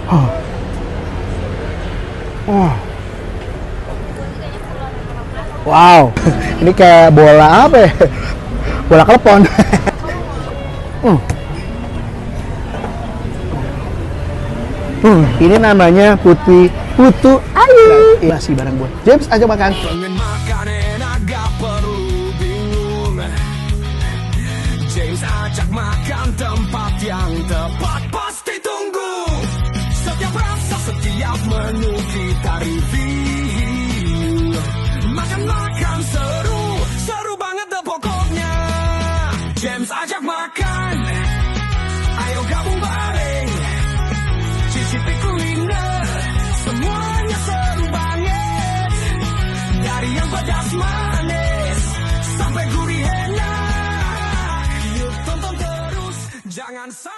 Oh. Oh. Wow, ini kayak bola apa ya? Bola klepon. Ini namanya Putu. Ayo. Masih bareng gue. James, aja makan. Pengen makan enak gak perlu bingung. James ajak makan tempat yang tepat pasti tunggu. Setiap rasa, setiap menu kita review. Makan seru, seru banget deh pokoknya. James ajak makan, ayo gabung bareng. Cicipi kuliner, semuanya seru banget. Dari yang pedas manis, sampai gurih enak. Yuk tonton terus, jangan sampai